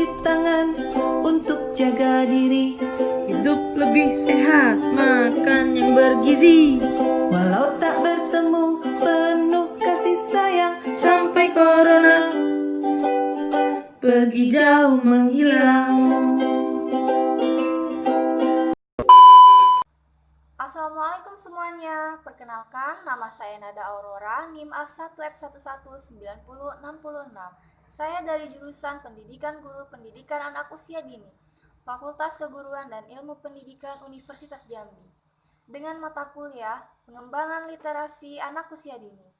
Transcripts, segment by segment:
cuci tangan untuk jaga diri. Hidup lebih sehat, makan yang bergizi. Walau tak bertemu, penuh kasih sayang. Sampai corona pergi jauh menghilang. Assalamualaikum semuanya, perkenalkan nama saya Nada Aurora, NIM A1 Lab 11906066. Saya dari jurusan Pendidikan Guru Pendidikan Anak Usia Dini, Fakultas Keguruan dan Ilmu Pendidikan Universitas Jambi, dengan mata kuliah Pengembangan Literasi Anak Usia Dini.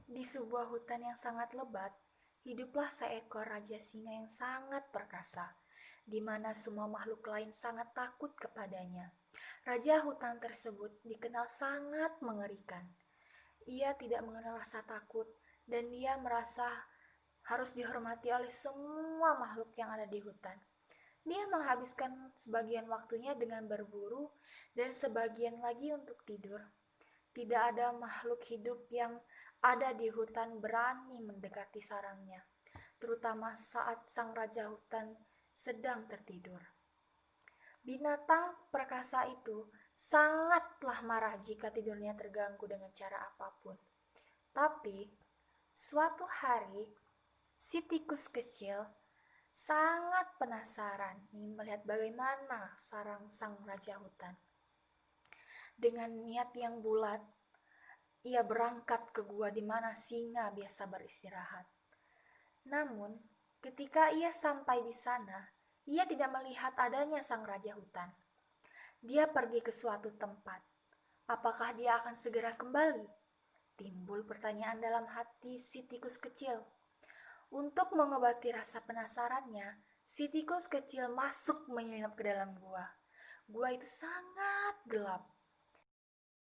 Di sebuah hutan yang sangat lebat, hiduplah seekor raja singa yang sangat perkasa, di mana semua makhluk lain sangat takut kepadanya. Raja hutan tersebut dikenal sangat mengerikan. Ia tidak mengenal rasa takut, dan dia merasa harus dihormati oleh semua makhluk yang ada di hutan. Dia menghabiskan sebagian waktunya dengan berburu dan sebagian lagi untuk tidur. Tidak ada makhluk hidup yang ada di hutan berani mendekati sarangnya, terutama saat sang raja hutan sedang tertidur. Binatang perkasa itu sangatlah marah jika tidurnya terganggu dengan cara apapun. Tapi, suatu hari, si tikus kecil sangat penasaran ingin melihat bagaimana sarang sang raja hutan. Dengan niat yang bulat, ia berangkat ke gua di mana singa biasa beristirahat. Namun, ketika ia sampai di sana, ia tidak melihat adanya sang raja hutan. Dia pergi ke suatu tempat. Apakah dia akan segera kembali? Timbul pertanyaan dalam hati si tikus kecil. Untuk mengobati rasa penasarannya, si tikus kecil masuk menyelinap ke dalam gua. Gua itu sangat gelap.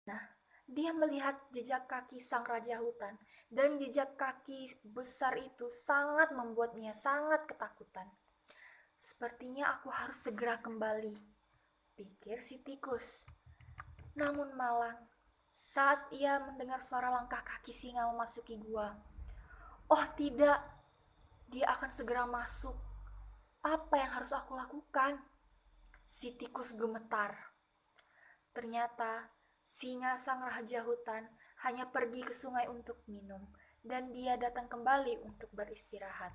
Nah, dia melihat jejak kaki sang raja hutan, dan jejak kaki besar itu sangat membuatnya sangat ketakutan. Sepertinya aku harus segera kembali, pikir si tikus. Namun malang, saat ia mendengar suara langkah kaki singa memasuki gua. Oh tidak, dia akan segera masuk. Apa yang harus aku lakukan? Si tikus gemetar. Ternyata singa sang raja hutan hanya pergi ke sungai untuk minum, dan dia datang kembali untuk beristirahat.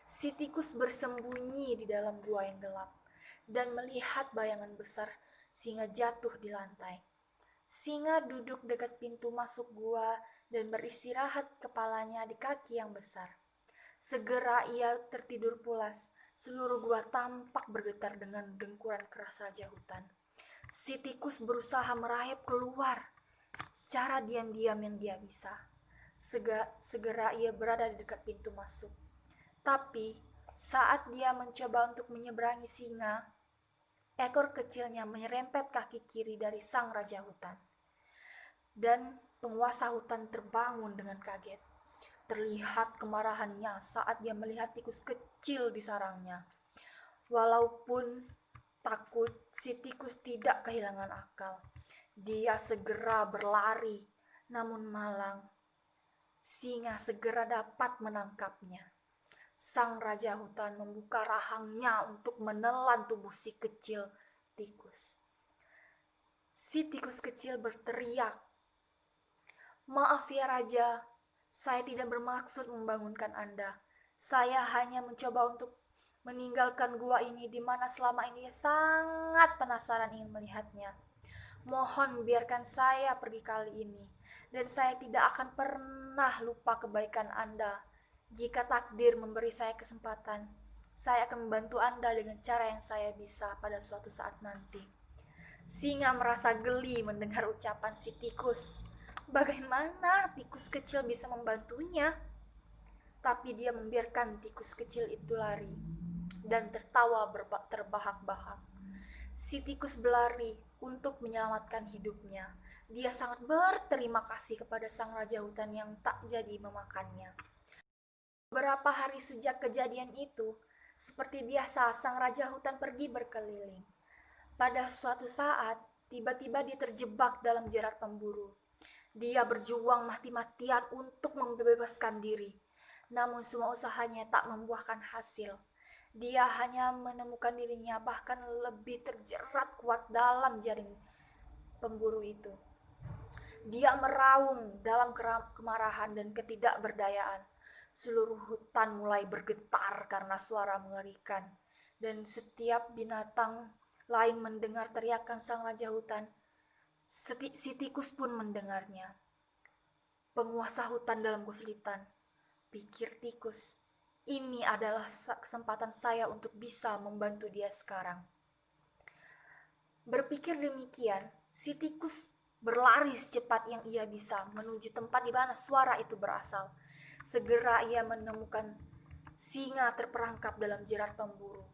Si tikus bersembunyi di dalam gua yang gelap dan melihat bayangan besar singa jatuh di lantai. Singa duduk dekat pintu masuk gua dan beristirahat kepalanya di kaki yang besar. Segera ia tertidur pulas. Seluruh gua tampak bergetar dengan dengkuran keras raja hutan. Si tikus berusaha merayap keluar secara diam-diam yang dia bisa. Segera ia berada di dekat pintu masuk. Tapi saat dia mencoba untuk menyeberangi singa, ekor kecilnya menyerempet kaki kiri dari sang raja hutan. Dan penguasa hutan terbangun dengan kaget. Terlihat kemarahannya saat dia melihat tikus kecil di sarangnya. Walaupun takut, si tikus tidak kehilangan akal. Dia segera berlari, namun malang, singa segera dapat menangkapnya. Sang raja hutan membuka rahangnya untuk menelan tubuh si kecil tikus. Si tikus kecil berteriak, "Maaf ya raja, saya tidak bermaksud membangunkan Anda. Saya hanya mencoba untuk meninggalkan gua ini di mana selama ini sangat penasaran ingin melihatnya. Mohon biarkan saya pergi kali ini, dan saya tidak akan pernah lupa kebaikan Anda. Jika takdir memberi saya kesempatan, saya akan membantu Anda dengan cara yang saya bisa pada suatu saat nanti." Singa merasa geli mendengar ucapan si tikus. Bagaimana tikus kecil bisa membantunya? Tapi dia membiarkan tikus kecil itu lari dan tertawa terbahak-bahak. Si tikus berlari untuk menyelamatkan hidupnya. Dia sangat berterima kasih kepada sang raja hutan yang tak jadi memakannya. Beberapa hari sejak kejadian itu, seperti biasa sang raja hutan pergi berkeliling. Pada suatu saat, tiba-tiba dia terjebak dalam jerat pemburu. Dia berjuang mati-matian untuk membebaskan diri. Namun semua usahanya tak membuahkan hasil. Dia hanya menemukan dirinya bahkan lebih terjerat kuat dalam jaring pemburu itu. Dia meraung dalam kemarahan dan ketidakberdayaan. Seluruh hutan mulai bergetar karena suara mengerikan. Dan setiap binatang lain mendengar teriakan sang raja hutan. Si tikus pun mendengarnya. Penguasa hutan dalam kesulitan. Pikir tikus, ini adalah kesempatan saya untuk bisa membantu dia sekarang. Berpikir demikian, si tikus berlari secepat yang ia bisa menuju tempat di mana suara itu berasal. Segera ia menemukan singa terperangkap dalam jerat pemburu.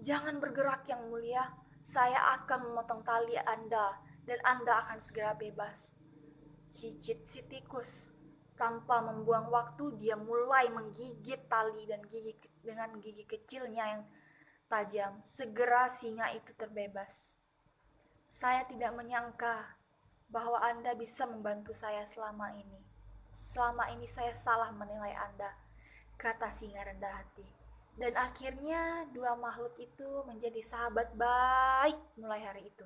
Jangan bergerak yang mulia, saya akan memotong tali Anda dan Anda akan segera bebas. Cicit si tikus. Tanpa membuang waktu, dia mulai menggigit tali dan dengan gigi kecilnya yang tajam. Segera singa itu terbebas. Saya tidak menyangka bahwa Anda bisa membantu saya selama ini. Selama ini saya salah menilai Anda, kata singa rendah hati. Dan akhirnya dua makhluk itu menjadi sahabat baik mulai hari itu.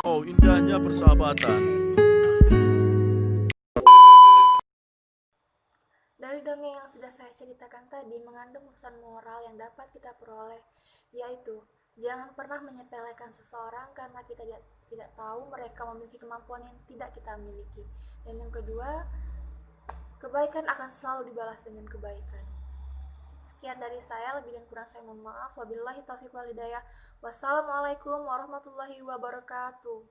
Oh, indahnya persahabatan. Dari dongeng yang sudah saya ceritakan tadi mengandung pesan moral yang dapat kita peroleh, yaitu jangan pernah menyepelekan seseorang karena kita tidak tahu mereka memiliki kemampuan yang tidak kita miliki. Dan yang kedua, kebaikan akan selalu dibalas dengan kebaikan. Sekian dari saya, lebih dan kurang saya mohon maaf. Wabillahi taufiq wal hidayah. Wassalamualaikum warahmatullahi wabarakatuh.